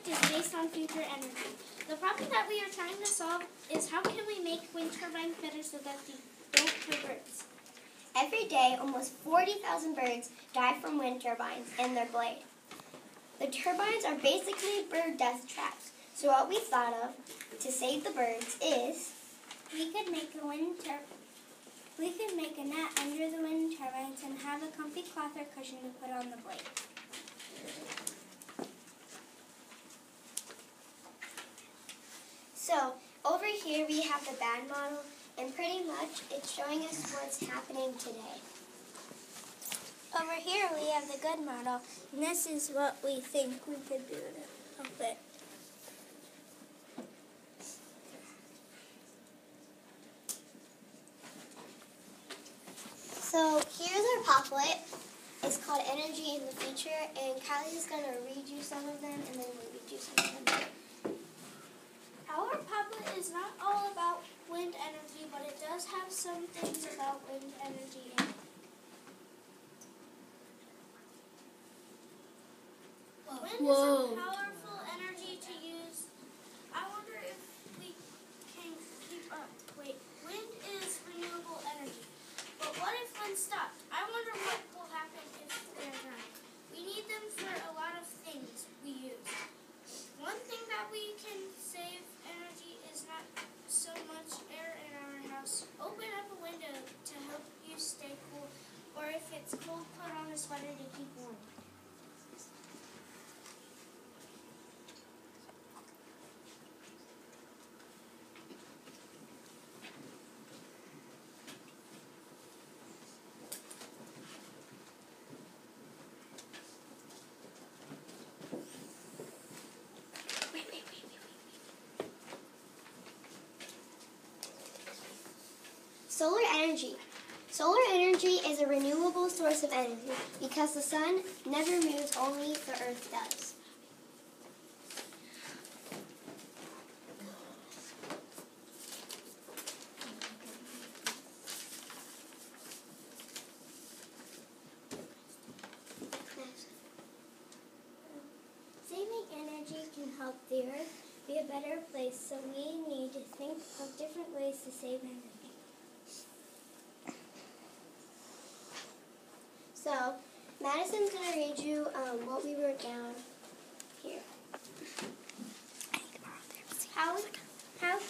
project is based on future energy. The problem that we are trying to solve is how can we make wind turbines better so that they don't kill birds. Every day, almost 40,000 birds die from wind turbines and their blade. The turbines are basically bird death traps. So what we thought of to save the birds is we could make a net under the wind turbines and have a comfy cloth or cushion to put on the blade. So over here we have the bad model, and pretty much it's showing us what's happening today. Over here we have the good model, and this is what we think we could do to help it. So here's our Poplet. It's called Energy in the Future, and Kylie's going to read you some of them, and then we'll read you some of them. Our Poplet is not all about wind energy, but it does have some things about wind energy in it. Wind is a powerful energy to use. I wonder if we can keep up. Wait, wind is renewable energy. But what if wind stopped? I wonder what will happen if they're gone. We need them for a lot of things we use. One thing that we can save energy is not so much air in our house. Open up a window to help you stay cool, or if it's cold, put on a sweater to keep warm. Solar energy. Solar energy is a renewable source of energy because the sun never moves, only the earth does. Saving energy can help the earth be a better place, so we need to think of different ways to save energy. So, Madison's going to read you what we wrote down here. How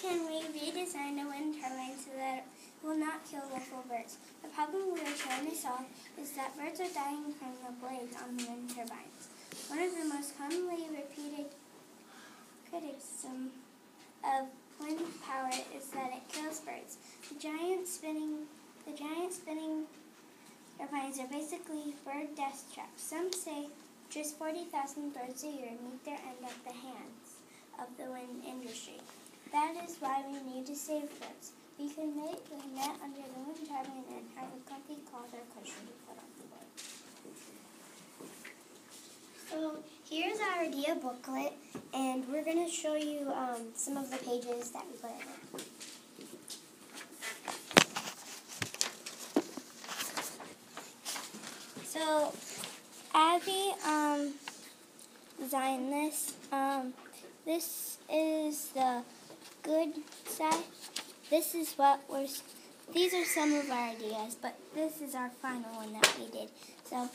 can we redesign a wind turbine so that it will not kill local birds? The problem we are trying to solve is that birds are dying from the blades on the wind turbines. One of the most commonly repeated criticisms of wind power is that it kills birds. The giant spinning turbines are basically bird death traps. Some say just 40,000 birds a year meet their end at the hands of the wind industry. That is why we need to save birds. We can make a net under the wind turbine and have a comfy cloth or cushion to put on the blade. So here's our idea booklet, and we're going to show you some of the pages that we put in it. So Abby designed this. This is the good side. These are some of our ideas, but this is our final one that we did. So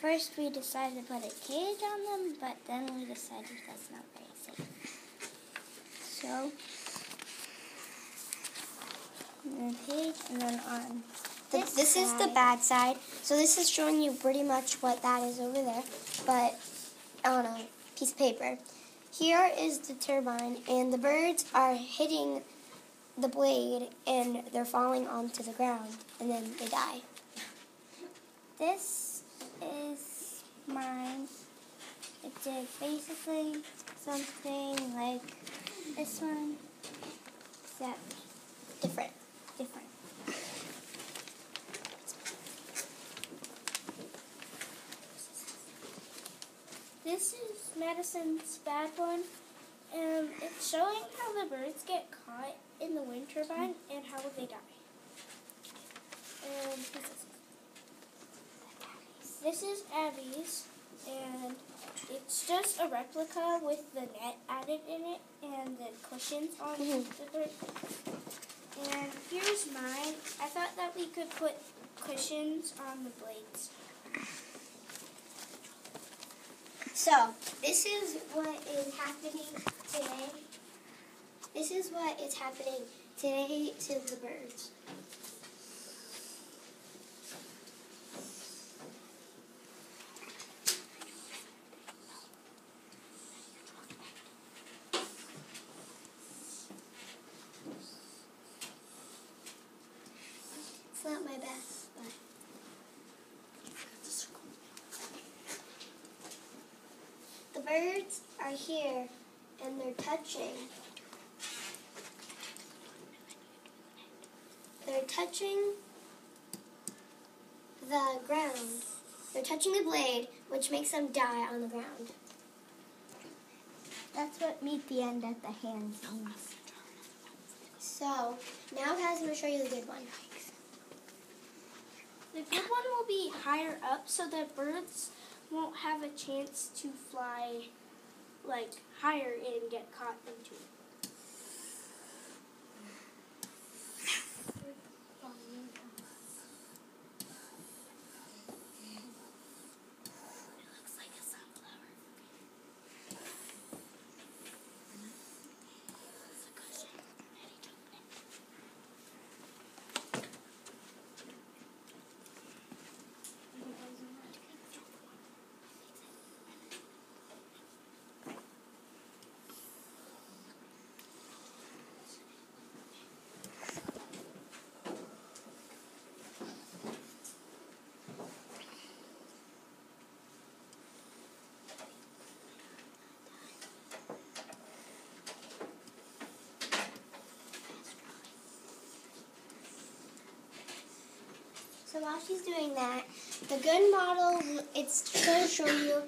first we decided to put a cage on them, but then we decided that's not very safe. So the page, and then on this is the bad side. So this is showing you pretty much what that is over there, but on a piece of paper. Here is the turbine, and the birds are hitting the blade, and they're falling onto the ground, and then they die. This is mine. It's basically something like this one, except Different. This is Madison's bad one, and it's showing how the birds get caught in the wind turbine and how they die. And this is Abby's, and it's it's just a replica with the net added in it and the cushions on the bird. And here's mine. I thought that we could put cushions on the blades. So, this is what is happening today. This is what is happening today to the birds. It's not my best, but... The birds are here, and they're touching. They're touching the ground. They're touching the blade, which makes them die on the ground. That's what meet the end at the hands means. So, now Kaz, I'm going to show you the good one. The good one will be higher up so that birds won't have a chance to fly like higher and get caught into it. So while she's doing that, the good model, it's going to show you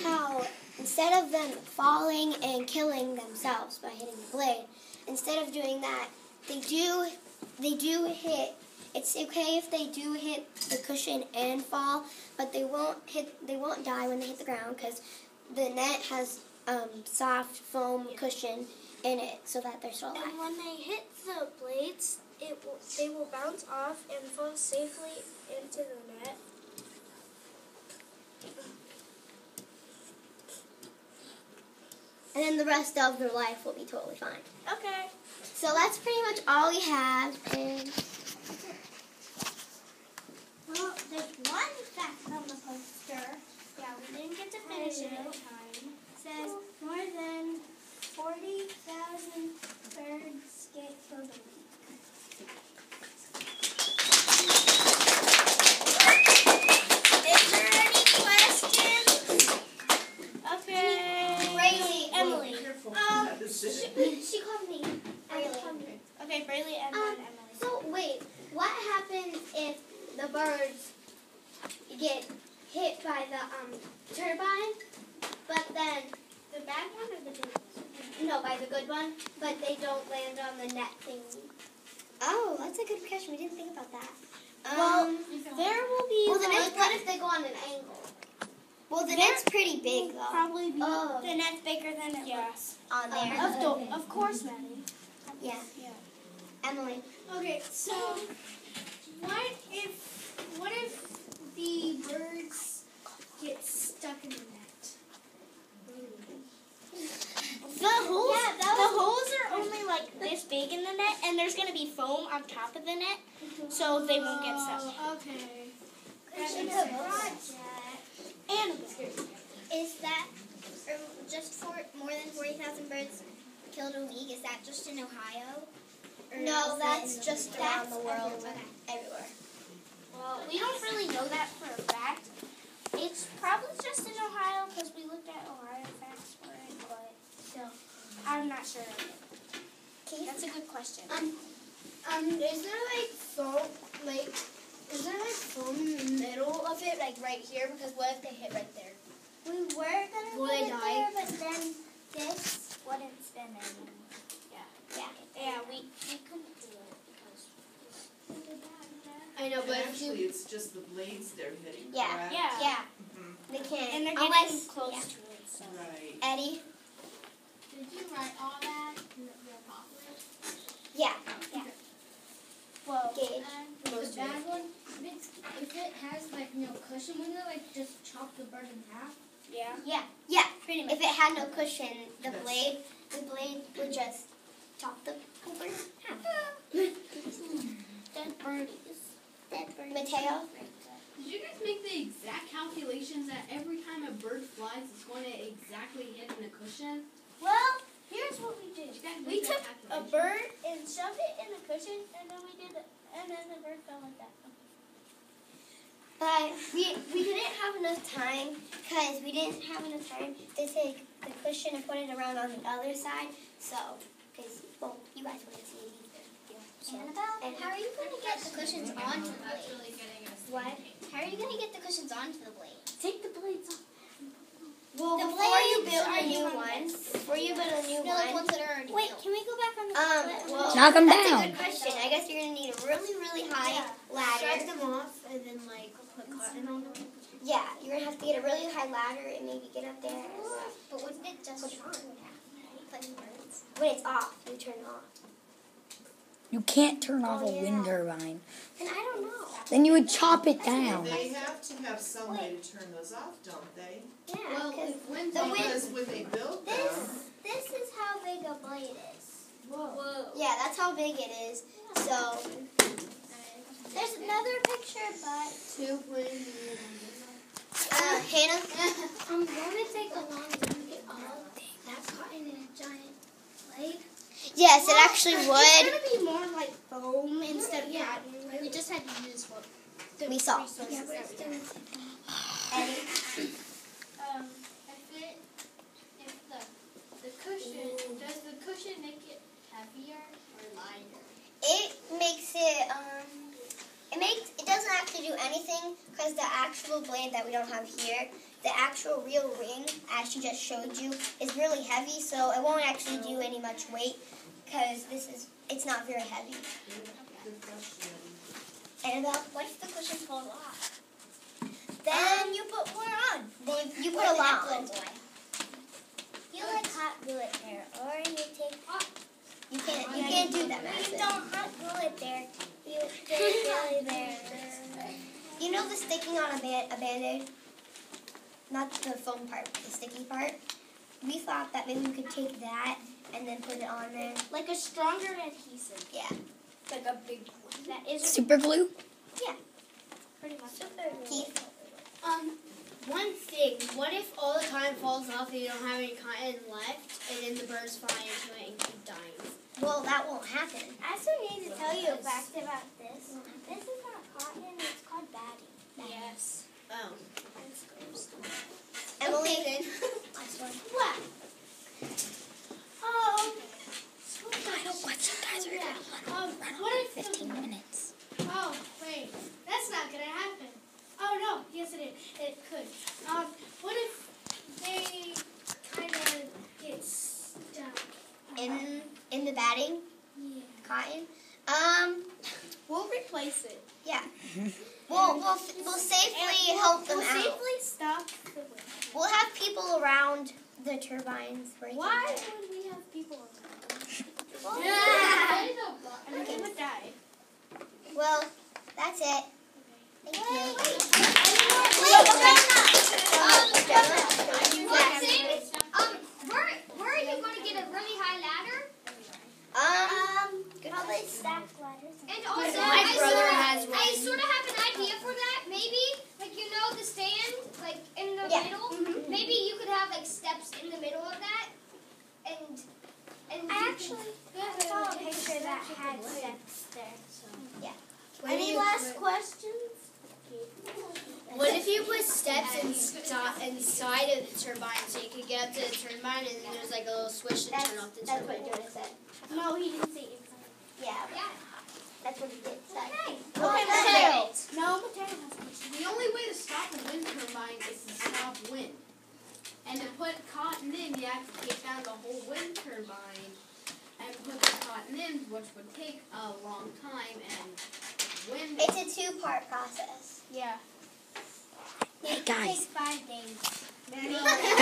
how instead of them falling and killing themselves by hitting the blade, instead of doing that, they do hit. It's okay if they do hit the cushion and fall, but they won't die when they hit the ground because the net has soft foam cushion in it so that they're still alive. And when they hit the blades, they will bounce off and fall safely into the net. And then the rest of their life will be totally fine. Okay. So that's pretty much all we have. And well, there's one fact on the poster. Yeah, we didn't get to finish it in time. It says more than 40,000 birds get killed a week. Is there any questions? Okay. Braylee. Emily. She called me. Okay, Braylee and then Emily. So wait, what happens if the birds get hit by the turbine, but then The bad one or the good one? no, by the good one, but they don't land on the net thingy? Oh, that's a good question. We didn't think about that. Well, there will be. Well, the net's what if they go on an angle? Well, the net's pretty big though. Probably be the net's bigger than it looks. On there. Of course, Maddie. Yeah. Emily. Okay, so what if the birds get stuck in the net? The holes are only like this big in the net, and there's going to be foam on top of the net, so they won't get stuck. Okay. And Is that just for more than 40,000 birds killed a week? Is that just in Ohio? Or No, is that's that just around the world. Everywhere. well, we don't really know that for a fact. It's probably just in Ohio because we looked at Ohio facts for it, but still, I'm not sure. That's a good question. Is there foam in the middle of it, like right here? Because what if they hit right there? We were gonna Will put they it die? there, but then this wouldn't spin anymore. Yeah, we couldn't do it because I know, but if Actually, you... it's just the blades they're hitting, Yeah. correct? yeah, They can't. and they're getting Unless, close yeah. to it. So. Right. Eddie? Did you write all that in the apocalypse? Yeah. Whoa. Gage? The bad one, if it has like no cushion, wouldn't it like just chop the bird in half? Yeah. Yeah. Pretty much. If it had no cushion, the blade would just chop the bird in half. Dead birdies. Dead birdies. Mateo? Did you guys make the exact calculations that every time a bird flies, it's going to exactly hit in a cushion? Well, here's what we did. Did you guys We make that took a calculation? bird and shoved it in the cushion, and then the bird fell like that. But we didn't have enough time because we didn't have enough time to take the cushion and put it around on the other side. So, because, well, you guys wouldn't see it either. So, Annabelle, how are you going to get the cushions onto the That's blade? really getting us. what? How are you going to get the cushions onto the blade? Take the blades off. Well, The before you blades build are a new the one, ones- before you build a new No, like one, ones that are already Wait, built. can we go back on the well, Knock 'em that's down. a good question. I guess you're gonna need a really, really high ladder. them off and then like put cotton on them. Yeah, you're gonna have to get a really high ladder and maybe get up there. But wouldn't it just on? Like birds? When it's off, you turn it off. You can't turn off Oh, a wind yeah. turbine. And I don't know. Then you would chop it down. They have to have some way to turn those off, don't they? Yeah, Well, 'cause if wind's the on- wind- Because when they built them, This is how big a blade is. Whoa. yeah, that's how big it is. So There's another picture, but Hannah, won't it take a long time to get all that cotton in a giant blade? yes, it actually It's would. gonna be more like foam instead of cotton. We just had to use what the We saw. resources that we had. Eddie, Does the cushion make it heavier or lighter? it makes it it doesn't actually do anything because the actual blade that we don't have here, the actual real ring, as she just showed you, is really heavy, so it won't actually do any much weight because it's not very heavy. good question. Annabelle, What if the cushion falls off? then you put more on. Then you put a lot on. You like hot glue it there, or you take hot. You can't do that. You Madison. don't hot glue it there. You do it really there. You know the sticking on a Band-Aid? Not the foam part, the sticky part? We thought that maybe we could take that and then put it on there. Like a stronger adhesive. Yeah. Like a big one. That is Super glue? pretty much. Keith? One thing, what if all the cotton falls off and you don't have any cotton left, and then the birds fly into it and keep dying? Well, that won't happen. I also need to tell you a fact about this. This is not cotton, it's called batting. Yes. Oh. Emily? What? Oh. What you guys are doing? What if the 15 minutes. Oh, wait. That's not going to happen. Oh, no. Yes, it is. It could. What if they kind of get stuck? In the batting? Yeah. Cotton? We'll replace it. Yeah. We'll safely help them We'll out. safely stop the wind. We'll have people around the turbines working. Why there. would we have people around? Yeah. And then they would die. Well, that's it. Thank you. Where are you going to get a really high ladder? Probably Stacked ladders. And My also, brother has one. I sort of have an idea for that. Maybe, like, you know, the stand, like, in the Yeah. middle? Maybe you could have, like, steps in the middle of that. And I saw a picture that had steps there. Any last questions? What if you put steps inside of the turbine so you could get up to the turbine and then there's like a little switch to turn off the That's what turbine? Jonah said. No, he didn't say inside. Yeah, yeah. that's what he did say. Okay. Okay, Mateo. Mateo. No, Mateo has a question. The only way to stop a wind turbine is to stop wind. And to put cotton in, you have to take down the whole wind turbine and put the cotton in, which would take a long time. And wind. It's a 2-part process. Yeah. Hey guys. Take 5 days. Guys.